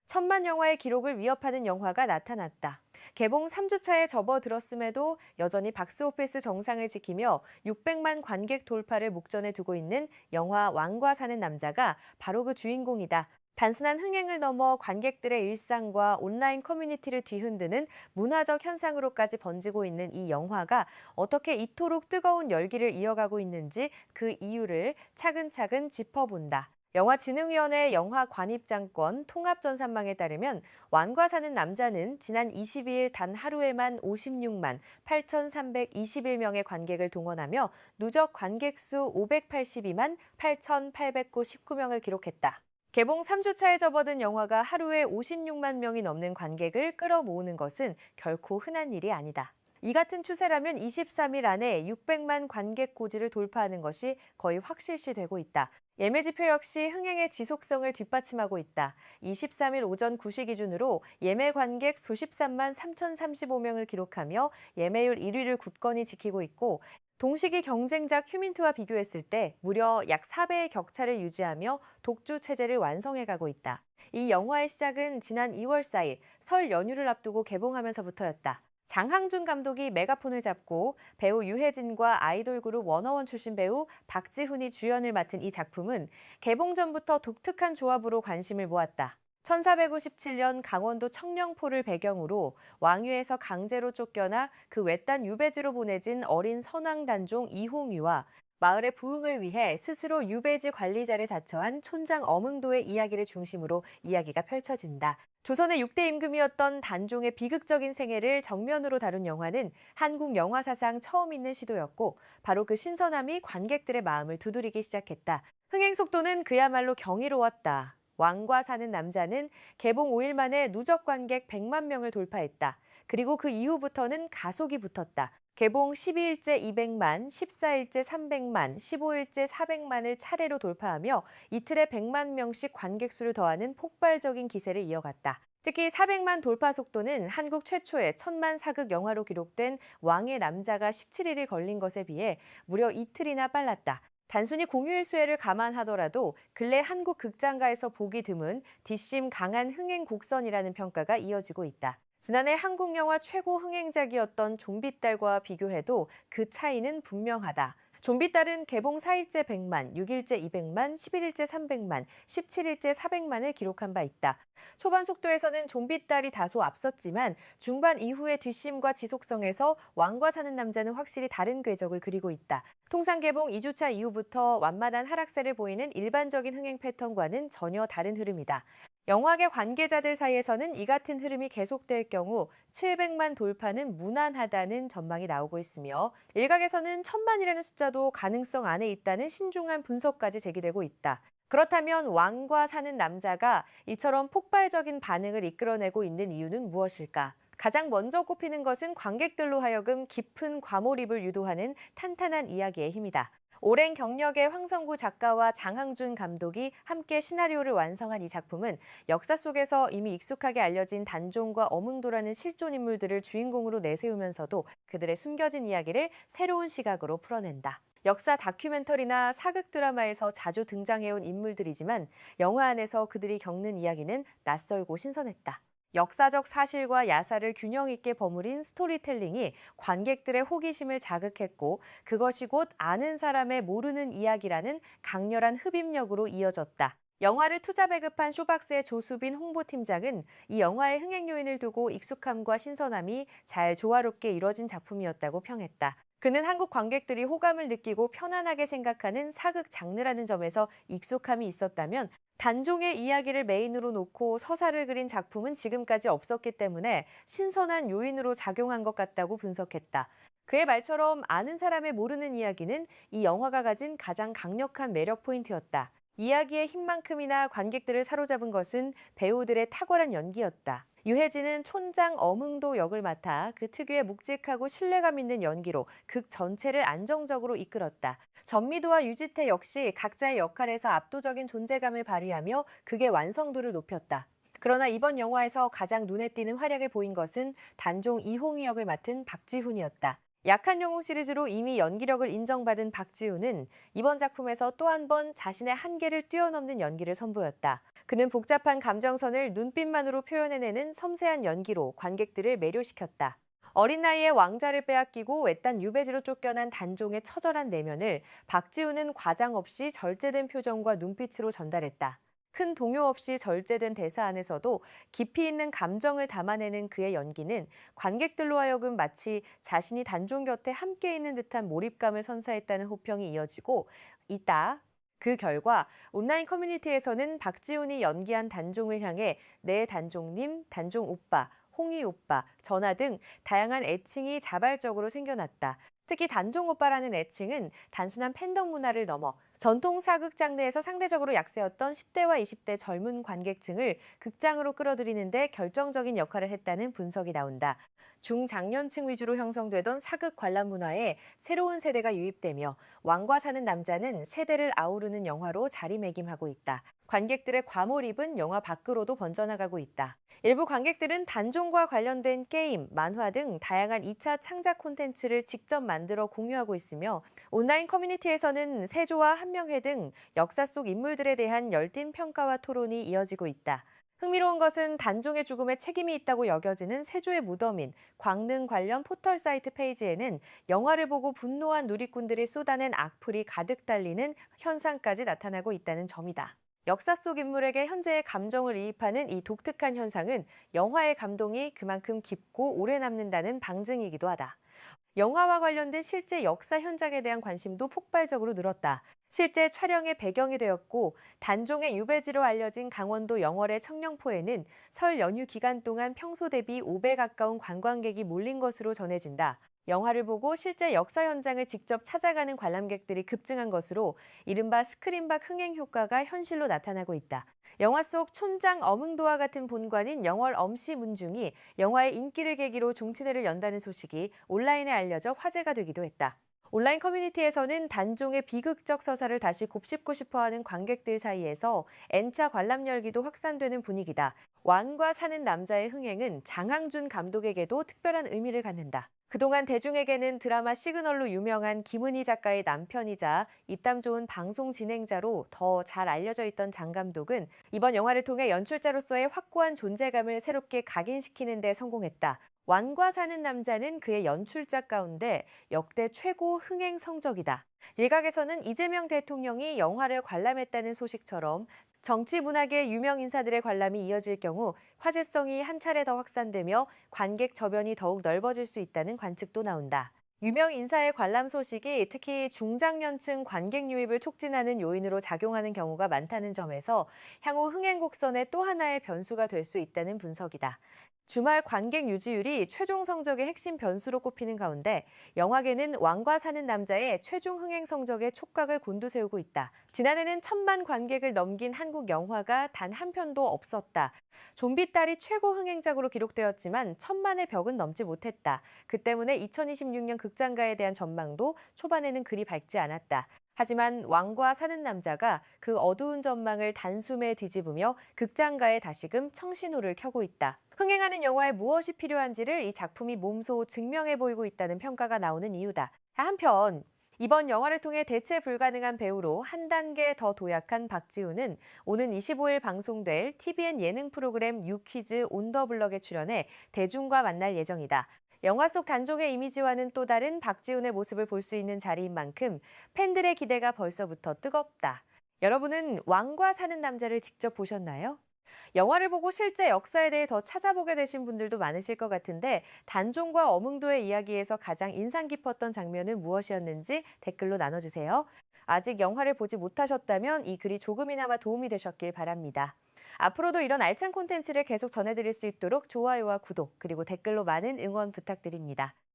천만 영화의 기록을 위협하는 영화가 나타났다. 개봉 3주차에 접어들었음에도 여전히 박스오피스 정상을 지키며 600만 관객 돌파를 목전에 두고 있는 영화 왕과 사는 남자가 바로 그 주인공이다. 단순한 흥행을 넘어 관객들의 일상과 온라인 커뮤니티를 뒤흔드는 문화적 현상으로까지 번지고 있는 이 영화가 어떻게 이토록 뜨거운 열기를 이어가고 있는지 그 이유를 차근차근 짚어본다. 영화진흥위원회 영화관입장권 통합전산망에 따르면 완과 사는 남자는 지난 22일 단 하루에만 56만 8,321명의 관객을 동원하며 누적 관객 수 582만 8,899명을 기록했다. 개봉 3주차에 접어든 영화가 하루에 56만 명이 넘는 관객을 끌어모으는 것은 결코 흔한 일이 아니다. 이 같은 추세라면 23일 안에 600만 관객 고지를 돌파하는 것이 거의 확실시되고 있다. 예매 지표 역시 흥행의 지속성을 뒷받침하고 있다. 23일 오전 9시 기준으로 예매 관객 수십삼만 3,035명을 기록하며 예매율 1위를 굳건히 지키고 있고 동시기 경쟁작 휴민트와 비교했을 때 무려 약 4배의 격차를 유지하며 독주 체제를 완성해가고 있다. 이 영화의 시작은 지난 2월 4일 설 연휴를 앞두고 개봉하면서부터였다. 장항준 감독이 메가폰을 잡고 배우 유해진과 아이돌 그룹 워너원 출신 배우 박지훈이 주연을 맡은 이 작품은 개봉 전부터 독특한 조합으로 관심을 모았다. 1457년 강원도 청령포를 배경으로 왕위에서 강제로 쫓겨나 그 외딴 유배지로 보내진 어린 선왕 단종 이홍유와 마을의 부흥을 위해 스스로 유배지 관리자를 자처한 촌장 엄응도의 이야기를 중심으로 이야기가 펼쳐진다. 조선의 6대 임금이었던 단종의 비극적인 생애를 정면으로 다룬 영화는 한국 영화 사상 처음 있는 시도였고 바로 그 신선함이 관객들의 마음을 두드리기 시작했다. 흥행 속도는 그야말로 경이로웠다. 왕과 사는 남자는 개봉 5일 만에 누적 관객 100만 명을 돌파했다. 그리고 그 이후부터는 가속이 붙었다. 개봉 12일째 200만, 14일째 300만, 15일째 400만을 차례로 돌파하며 이틀에 100만 명씩 관객 수를 더하는 폭발적인 기세를 이어갔다. 특히 400만 돌파 속도는 한국 최초의 천만 사극 영화로 기록된 왕의 남자가 17일이 걸린 것에 비해 무려 이틀이나 빨랐다. 단순히 공휴일 수혜를 감안하더라도 근래 한국 극장가에서 보기 드문 뒷심 강한 흥행 곡선이라는 평가가 이어지고 있다. 지난해 한국 영화 최고 흥행작이었던 좀비딸과 비교해도 그 차이는 분명하다. 좀비딸은 개봉 4일째 100만, 6일째 200만, 11일째 300만, 17일째 400만을 기록한 바 있다. 초반 속도에서는 좀비딸이 다소 앞섰지만 중반 이후의 뒷심과 지속성에서 왕과 사는 남자는 확실히 다른 궤적을 그리고 있다. 통상 개봉 2주차 이후부터 완만한 하락세를 보이는 일반적인 흥행 패턴과는 전혀 다른 흐름이다. 영화계 관계자들 사이에서는 이 같은 흐름이 계속될 경우 700만 돌파는 무난하다는 전망이 나오고 있으며 일각에서는 1000만이라는 숫자도 가능성 안에 있다는 신중한 분석까지 제기되고 있다. 그렇다면 왕과 사는 남자가 이처럼 폭발적인 반응을 이끌어내고 있는 이유는 무엇일까? 가장 먼저 꼽히는 것은 관객들로 하여금 깊은 과몰입을 유도하는 탄탄한 이야기의 힘이다. 오랜 경력의 황성구 작가와 장항준 감독이 함께 시나리오를 완성한 이 작품은 역사 속에서 이미 익숙하게 알려진 단종과 엄응도라는 실존 인물들을 주인공으로 내세우면서도 그들의 숨겨진 이야기를 새로운 시각으로 풀어낸다. 역사 다큐멘터리나 사극 드라마에서 자주 등장해온 인물들이지만 영화 안에서 그들이 겪는 이야기는 낯설고 신선했다. 역사적 사실과 야사를 균형 있게 버무린 스토리텔링이 관객들의 호기심을 자극했고 그것이 곧 아는 사람의 모르는 이야기라는 강렬한 흡입력으로 이어졌다. 영화를 투자 배급한 쇼박스의 조수빈 홍보팀장은 이 영화의 흥행 요인을 두고 익숙함과 신선함이 잘 조화롭게 이뤄진 작품이었다고 평했다. 그는 한국 관객들이 호감을 느끼고 편안하게 생각하는 사극 장르라는 점에서 익숙함이 있었다면 단종의 이야기를 메인으로 놓고 서사를 그린 작품은 지금까지 없었기 때문에 신선한 요인으로 작용한 것 같다고 분석했다. 그의 말처럼 아는 사람의 모르는 이야기는 이 영화가 가진 가장 강력한 매력 포인트였다. 이야기의 힘만큼이나 관객들을 사로잡은 것은 배우들의 탁월한 연기였다. 유해진은 촌장 엄응도 역을 맡아 그 특유의 묵직하고 신뢰감 있는 연기로 극 전체를 안정적으로 이끌었다. 전미도와 유지태 역시 각자의 역할에서 압도적인 존재감을 발휘하며 극의 완성도를 높였다. 그러나 이번 영화에서 가장 눈에 띄는 활약을 보인 것은 단종 이홍희 역을 맡은 박지훈이었다. 약한 영웅 시리즈로 이미 연기력을 인정받은 박지훈은 이번 작품에서 또 한 번 자신의 한계를 뛰어넘는 연기를 선보였다. 그는 복잡한 감정선을 눈빛만으로 표현해내는 섬세한 연기로 관객들을 매료시켰다. 어린 나이에 왕자를 빼앗기고 외딴 유배지로 쫓겨난 단종의 처절한 내면을 박지훈은 과장 없이 절제된 표정과 눈빛으로 전달했다. 큰 동요 없이 절제된 대사 안에서도 깊이 있는 감정을 담아내는 그의 연기는 관객들로 하여금 마치 자신이 단종 곁에 함께 있는 듯한 몰입감을 선사했다는 호평이 이어지고 있다. 그 결과 온라인 커뮤니티에서는 박지훈이 연기한 단종을 향해 내 단종님, 단종 오빠, 홍이 오빠, 전하 등 다양한 애칭이 자발적으로 생겨났다. 특히 단종 오빠라는 애칭은 단순한 팬덤 문화를 넘어 전통 사극 장르에서 상대적으로 약세였던 10대와 20대 젊은 관객층을 극장으로 끌어들이는 데 결정적인 역할을 했다는 분석이 나온다. 중장년층 위주로 형성되던 사극 관람 문화에 새로운 세대가 유입되며 왕과 사는 남자는 세대를 아우르는 영화로 자리매김하고 있다. 관객들의 과몰입은 영화 밖으로도 번져나가고 있다. 일부 관객들은 단종과 관련된 게임, 만화 등 다양한 2차 창작 콘텐츠를 직접 만들어 공유하고 있으며 온라인 커뮤니티에서는 세조와 한명회 등 역사 속 인물들에 대한 열띤 평가와 토론이 이어지고 있다. 흥미로운 것은 단종의 죽음에 책임이 있다고 여겨지는 세조의 무덤인 광릉 관련 포털 사이트 페이지에는 영화를 보고 분노한 누리꾼들이 쏟아낸 악플이 가득 달리는 현상까지 나타나고 있다는 점이다. 역사 속 인물에게 현재의 감정을 이입하는 이 독특한 현상은 영화의 감동이 그만큼 깊고 오래 남는다는 방증이기도 하다. 영화와 관련된 실제 역사 현장에 대한 관심도 폭발적으로 늘었다. 실제 촬영의 배경이 되었고 단종의 유배지로 알려진 강원도 영월의 청령포에는 설 연휴 기간 동안 평소 대비 5배 가까운 관광객이 몰린 것으로 전해진다. 영화를 보고 실제 역사 현장을 직접 찾아가는 관람객들이 급증한 것으로 이른바 스크린박 흥행 효과가 현실로 나타나고 있다. 영화 속 촌장 어흥도와 같은 본관인 영월 엄씨 문중이 영화의 인기를 계기로 종친회를 연다는 소식이 온라인에 알려져 화제가 되기도 했다. 온라인 커뮤니티에서는 단종의 비극적 서사를 다시 곱씹고 싶어하는 관객들 사이에서 N차 관람 열기도 확산되는 분위기다. 왕과 사는 남자의 흥행은 장항준 감독에게도 특별한 의미를 갖는다. 그동안 대중에게는 드라마 시그널로 유명한 김은희 작가의 남편이자 입담 좋은 방송 진행자로 더 잘 알려져 있던 장 감독은 이번 영화를 통해 연출자로서의 확고한 존재감을 새롭게 각인시키는 데 성공했다. 왕과 사는 남자는 그의 연출작 가운데 역대 최고 흥행 성적이다. 일각에서는 이재명 대통령이 영화를 관람했다는 소식처럼 정치 문학의 유명 인사들의 관람이 이어질 경우 화제성이 한 차례 더 확산되며 관객 저변이 더욱 넓어질 수 있다는 관측도 나온다. 유명 인사의 관람 소식이 특히 중장년층 관객 유입을 촉진하는 요인으로 작용하는 경우가 많다는 점에서 향후 흥행 곡선의 또 하나의 변수가 될 수 있다는 분석이다. 주말 관객 유지율이 최종 성적의 핵심 변수로 꼽히는 가운데 영화계는 왕과 사는 남자의 최종 흥행 성적에 촉각을 곤두세우고 있다. 지난해는 1,000만 관객을 넘긴 한국 영화가 단 한 편도 없었다. 좀비 딸이 최고 흥행작으로 기록되었지만 1,000만의 벽은 넘지 못했다. 그 때문에 2026년 극장가에 대한 전망도 초반에는 그리 밝지 않았다. 하지만 왕과 사는 남자가 그 어두운 전망을 단숨에 뒤집으며 극장가에 다시금 청신호를 켜고 있다. 흥행하는 영화에 무엇이 필요한지를 이 작품이 몸소 증명해 보이고 있다는 평가가 나오는 이유다. 한편 이번 영화를 통해 대체 불가능한 배우로 한 단계 더 도약한 박지훈은 오는 25일 방송될 TVN 예능 프로그램 유퀴즈 온 더 블럭에 출연해 대중과 만날 예정이다. 영화 속 단종의 이미지와는 또 다른 박지훈의 모습을 볼 수 있는 자리인 만큼 팬들의 기대가 벌써부터 뜨겁다. 여러분은 왕과 사는 남자를 직접 보셨나요? 영화를 보고 실제 역사에 대해 더 찾아보게 되신 분들도 많으실 것 같은데 단종과 어흥도의 이야기에서 가장 인상 깊었던 장면은 무엇이었는지 댓글로 나눠주세요. 아직 영화를 보지 못하셨다면 이 글이 조금이나마 도움이 되셨길 바랍니다. 앞으로도 이런 알찬 콘텐츠를 계속 전해드릴 수 있도록 좋아요와 구독 그리고 댓글로 많은 응원 부탁드립니다.